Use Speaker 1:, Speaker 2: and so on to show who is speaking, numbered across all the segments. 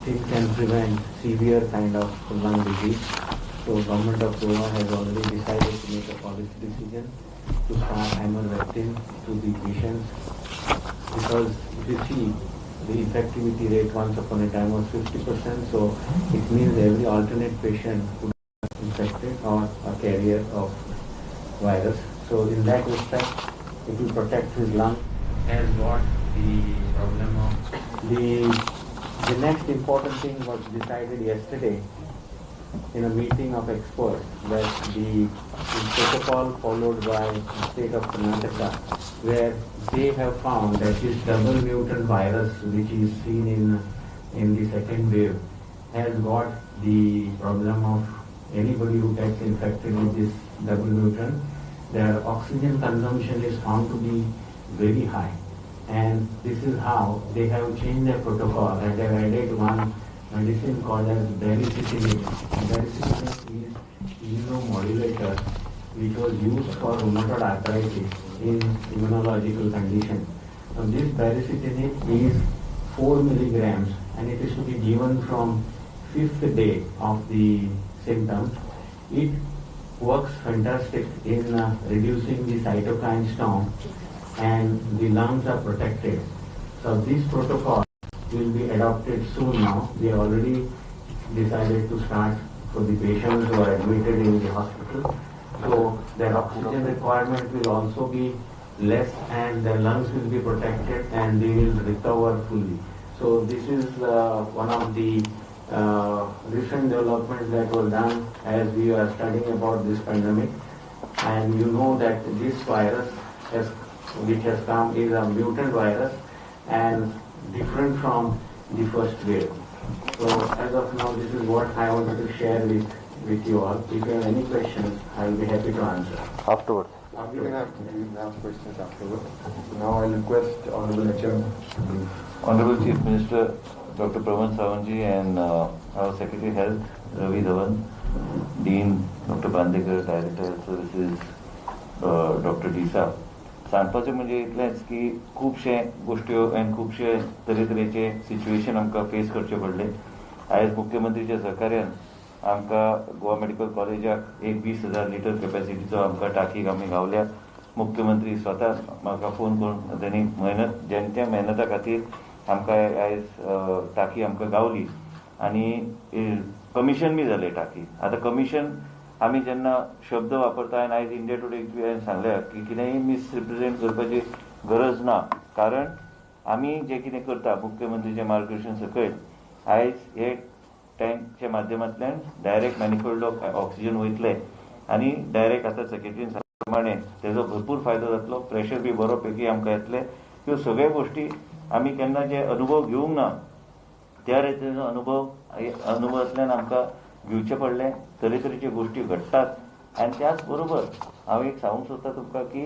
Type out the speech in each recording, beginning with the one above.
Speaker 1: It can prevent severe kind of lung disease. So government of Goa has already decided to make a policy decision to start ivermectin to the patients, because if you see the infectivity rate once upon a time was 50%, so it means every alternate patient could be infected or a carrier of virus. So in that respect, it will protect his lung. Has got the problem of the next important thing was decided yesterday in a meeting of experts that the protocol followed by the state of Karnataka, where they have found that this double mutant virus which is seen in the second wave has got the problem of anybody who gets infected with this double mutant, their oxygen consumption is found to be very high. And this is how they have changed their protocol, and they have added one medicine called as baricitinib. Baricitinib is immunomodulator which was used for rheumatoid arthritis in immunological condition. Now this baricitinib is 4 milligrams and it is to be given from 5th day of the symptoms. It works fantastic in reducing the cytokine storm, and the lungs are protected. So this protocol will be adopted soon now. We have already decided to start for the patients who are admitted in the hospital. So their oxygen requirement will also be less and their lungs will be protected and they will recover fully. So this is one of the recent developments that were done as we are studying about this pandemic. And you know that this virus which has come is a mutant virus and different from the first wave. So as of now, this is what I wanted to share with you all. If you have any questions, I will be happy to answer.
Speaker 2: Afterwards.
Speaker 3: You can ask questions afterwards. Now I request Honorable HM.
Speaker 2: Honorable Chief Minister Dr. Pravan Sawantji and our Secretary Health Ravi Dhawan, Dean Dr. Bandekar, Director Health Services Dr. Disa. सांगपाचें म्हणजे इतलेंच की खुबशे गोश्ट्यो आनी खुबशे तरेतरेचे situation आमकां face करचे पडले. आयज मुख्यमंत्रीच्या सहकार्यान आमकां गोवा मेडिकल कॉलेजाक एक 20,000 लिटर कॅपॅसिटीचो आमकां टाकीक आमी गावल्या. मुख्यमंत्री स्वता म्हाका फोन करून त्यांनी त्या मेहनता खातीर आमकां आयज टाकी आमकां गावली आनी कमिशन बी जालें टाकी. आतां कमिशन आमी जेन्ना शब्द वापरता आनी आयज इंडिया टुडे हांवें सांगल्या की कितेंय मिसरिप्रेझेंट करपाची गरज ना, कारण आमी जें कितें करता मुख्यमंत्रीच्या मार्गदर्शन सकयल आयज हे टँकच्या माध्यमांतल्यान डायरेक्ट मॅनिफोल्ड ऑक्सिजन वयतले आनी डायरेक्ट आतां सेक्रेटरीन सांगले प्रमाणे तेजो भरपूर फायदो जातलो. प्रेशर बी बरो पैकी आमकां येतले. ह्यो सगळ्यो गोश्टी आमी केन्ना जे अनुभव घेवंक ना त्या रितीचो अनुभवांतल्यान आमकां घेवचे पडले. तरेतरेचे गोश्टी घडटात आनी त्याच बरोबर हांव एक सांगूंक सोदता तुमकां की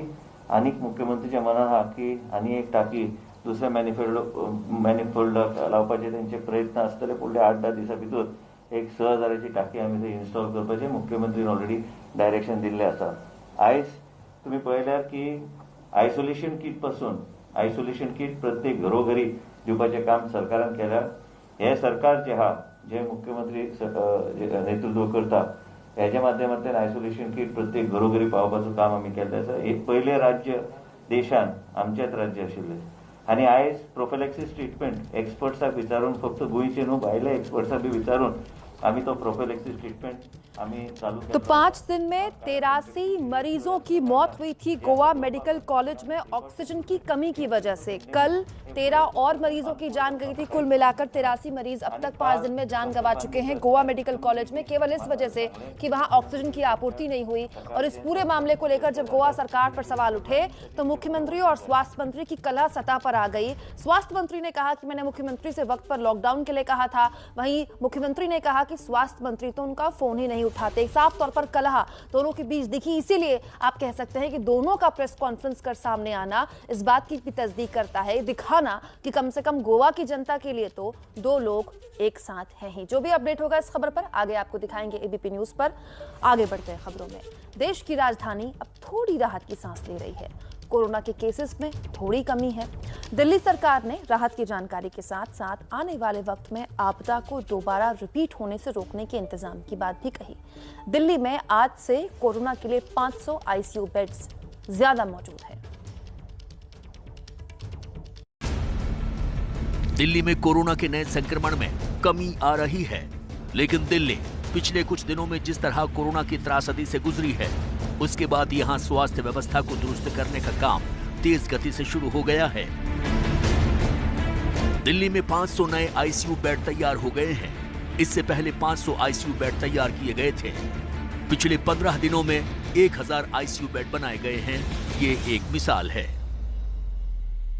Speaker 2: आनीक मुख्यमंत्रीच्या मनान आहा की आनी एक टाकी दुसऱ्या मॅनिफोल्डाक लावपाचे तेंचे प्रयत्न आसतले. फुडल्या 8-10 दिसां भितर एक 6,000ची टाकी आमी थंय इन्स्टॉल करपाचे मुख्यमंत्रीन ऑलरेडी डायरेक्शन दिल्लें आसा. आयज तुमी पळयल्यार की आयसोलेशन कीट पासून आयसोलेशन कीट प्रत्येक घरोघरी दिवपाचें काम सरकारान केल्यार हे सरकार जे आहा जे मुख्यमंत्री नेतृत्व करता हेच्या माध्यमांतल्यान आयसोलेशन कीट प्रत्येक घरोघरी पावपाचें काम आमी केल्लें आसा. एक पयलें राज्य देशान आमचेंच राज्य आशिल्लें आनी आयज प्रोफिलॅक्सीस ट्रिटमेंट एक्सपर्ट्साक विचारून फक्त गोंयचे न्हू भायले एक्सपर्ट्साक बी विचारून आमी तो प्रोफिलॅक्सीस ट्रीटमेंट आमी चालू.
Speaker 4: तो 5 दिन में 83 मरीजों की मौत हुई थी गोवा मेडिकल कॉलेज में ऑक्सीजन की कमी की वजह से. कल 13 और मरीजों की जान गई थी. कुल मिलाकर 83 मरीज अब तक 5 दिन में जान गंवा चुके हैं गोवा मेडिकल कॉलेज में, केवल इस वजह से कि वहां ऑक्सीजन की आपूर्ति नहीं हुई. और इस पूरे मामले को लेकर जब गोवा सरकार पर सवाल उठे तो मुख्यमंत्री और स्वास्थ्य मंत्री की कलह सतह पर आ गई. स्वास्थ्य मंत्री ने कहा कि मैंने मुख्यमंत्री से वक्त पर लॉकडाउन के लिए कहा था. वहीं मुख्यमंत्री ने कहा कि स्वास्थ्य मंत्री तो उनका फोन ही नहीं उठाते. साफ तौर पर कलह दोनों के बीच दिखी. इसीलिए आप कह सकते हैं कि दोनों का प्रेस कॉन्फ्रेंस कर सामने आना इस बात की भी तस्दीक करता है, दिखाना कि कम से कम गोवा की जनता के लिए तो दो लोग एक साथ हैं ही. जो भी अपडेट होगा इस खबर पर आगे आपको दिखाएंगे एबीपी न्यूज पर. आगे बढ़ते हैं खबरों में. देश की राजधानी अब थोड़ी राहत की सांस ले रही है. कोरोना के केसेस में थोड़ी कमी है। दिल्ली सरकार ने राहत की जानकारी के साथ साथ आने वाले वक्त में आपदा को दोबारा रिपीट होने से रोकने के इंतजाम की बात भी कही। दिल्ली में आज से कोरोना के लिए 500 आईसीयू बेड्स ज्यादा मौजूद है।
Speaker 5: दिल्ली में कोरोना के नए संक्रमण में कमी आ रही है, लेकिन दिल्ली पिछले कुछ दिनों में जिस तरह कोरोना की त्रासदी से गुजरी है, उसके बाद यहां स्वास्थ्य व्यवस्था को दुरुस्त करने का काम तेज गति से शुरू हो गया है। दिल्ली में 500 नए आईसीयू बेड तैयार हो गए हैं। इससे पहले 500 आईसीयू बेड तैयार किए गए थे। पिछले 15 दिनों में 1000 आईसीयू बेड बनाए गए हैं। ये एक मिसाल है।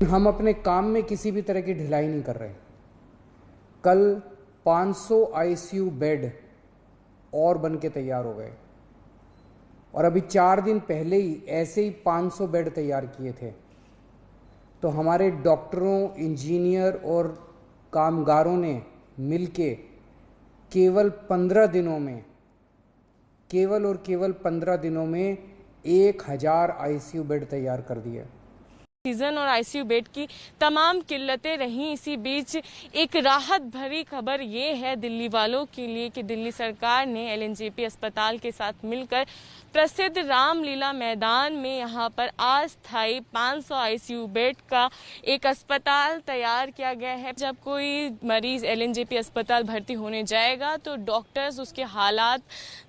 Speaker 6: हम अपने काम में किसी भी तरह की ढिलाई नहीं कर रहे। कल 500 आईसीयू बेड और बन के तैयार हो गए और अभी 4 दिन पहले ही ऐसे ही 500 बेड तैयार किए थे। तो हमारे डॉक्टरों, इंजीनियर और कामगारों ने मिलके केवल 15 दिनों में, केवल 15 दिनों में 1000 आईसीयू बेड तैयार कर दिए।
Speaker 7: ऑक्सीजन और आईसीयू बेड की तमाम किल्लतें रहीं। इसी बीच एक राहत भरी खबर ये है दिल्ली वालों के लिए कि दिल्ली सरकार ने एलएनजेपी अस्पताल के साथ मिलकर प्रसिद्ध रामलीला मैदान में यहाँ पर अस्थायी 500 आईसीयू बेड का एक अस्पताल तैयार किया गया है। जब कोई मरीज एलएनजेपी अस्पताल भर्ती होने जाएगा तो डॉक्टर्स उसके हालात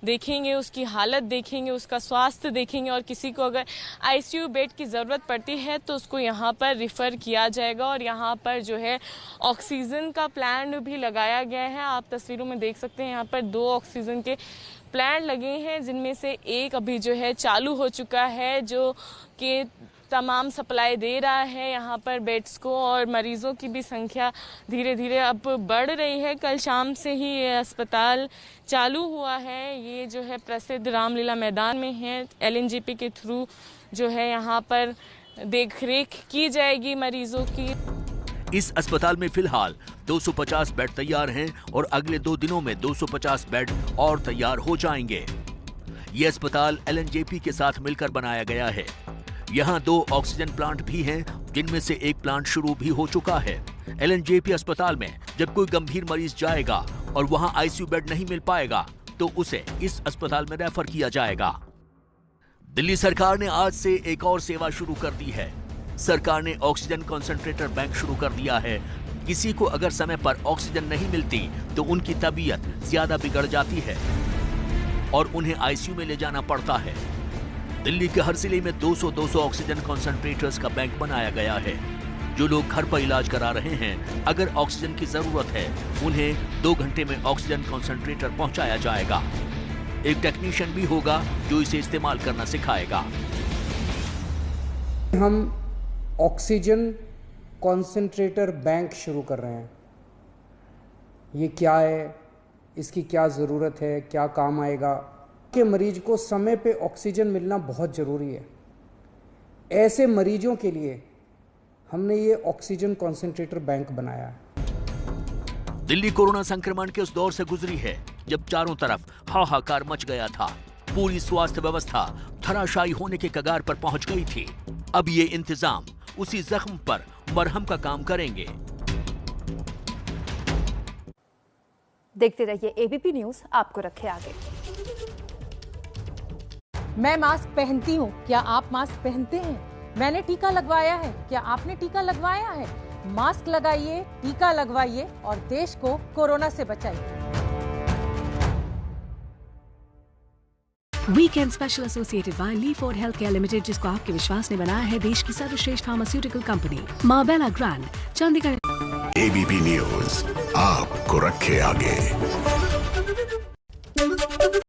Speaker 7: देखेंगे, उसकी हालत देखेंगे, उसका स्वास्थ्य देखेंगे और किसी को अगर आईसीयू बेड की ज़रूरत पड़ती है तो उसको यहाँ पर रिफ़र किया जाएगा। और यहाँ पर जो है ऑक्सीजन का प्लांट भी लगाया गया है। आप तस्वीरों में देख सकते हैं यहाँ पर 2 ऑक्सीजन के प्लांट लगे हैं, जिनमें से एक अभी जो है चालू हो चुका है, जो कि तमाम सप्लाई दे रहा है यहाँ पर बेड्स को। और मरीजों की भी संख्या धीरे धीरे अब बढ़ रही है। कल शाम से ही ये अस्पताल चालू हुआ है। ये जो है प्रसिद्ध रामलीला मैदान में है। एलएनजेपी के थ्रू जो है यहाँ पर देखरेख की जाएगी मरीजों की।
Speaker 5: इस अस्पताल में फिलहाल 250 बेड तैयार हैं और अगले 2 दिनों में 250 बेड और तैयार हो जाएंगे। ये अस्पताल एलएनजेपी के साथ मिलकर बनाया गया है। यहाँ 2 ऑक्सीजन प्लांट भी हैं, जिनमें से एक प्लांट शुरू भी हो चुका है। एलएनजेपी अस्पताल में जब कोई गंभीर मरीज जाएगा और वहाँ आईसीयू बेड नहीं मिल पाएगा तो उसे इस अस्पताल में रेफर किया जाएगा। दिल्ली सरकार ने आज से एक और सेवा शुरू कर दी है। सरकार ने ऑक्सीजन कंसंट्रेटर बैंक शुरू कर दिया है। किसी को अगर समय पर ऑक्सीजन नहीं मिलती तो उनकी तबीयत ज्यादा बिगड़ जाती है और उन्हें आईसीयू में ले जाना पड़ता है। दिल्ली के हर जिले में 200 ऑक्सीजन कंसंट्रेटर्स का बैंक बनाया गया है। जो लोग घर पर इलाज करा रहे हैं, अगर ऑक्सीजन की जरूरत है, उन्हें 2 घंटे में ऑक्सीजन कंसंट्रेटर पहुंचाया जाएगा। एक टेक्नीशियन भी होगा जो इसे इस्तेमाल करना सिखाएगा।
Speaker 6: हम ऑक्सीजन कॉन्सेंट्रेटर बैंक शुरू कर रहे हैं। ये क्या है, इसकी क्या ज़रूरत है, क्या काम आएगा? कि मरीज को समय पे ऑक्सीजन मिलना बहुत ज़रूरी है। ऐसे मरीजों के लिए हमने ये ऑक्सीजन कॉन्सेंट्रेटर बैंक बनाया है।
Speaker 5: दिल्ली कोरोना संक्रमण के उस दौर से गुजरी है जब चारों तरफ हाहाकार मच गया था। पूरी स्वास्थ्य व्यवस्था धराशायी होने के कगार पर पहुंच गई थी। अब ये इंतजाम उसी जख्म पर मरहम का काम करेंगे।
Speaker 4: देखते रहिए एबीपी न्यूज, आपको रखे आगे।
Speaker 8: मैं मास्क पहनती हूँ, क्या आप मास्क पहनते हैं? मैंने टीका लगवाया है, क्या आपने टीका लगवाया है? मास्क लगाइए, टीका लगवाइए और देश को कोरोना से बचाइए।
Speaker 9: वीकेंड स्पेशल एसोसिएटेड बाय ली फूड हेल्थकेयर लिमिटेड, जिसको आपके विश्वास ने बनाया है देश की सर्वश्रेष्ठ pharmaceutical company. Marbella grand, Chandigarh.
Speaker 10: ABP news आपको रखे आगे।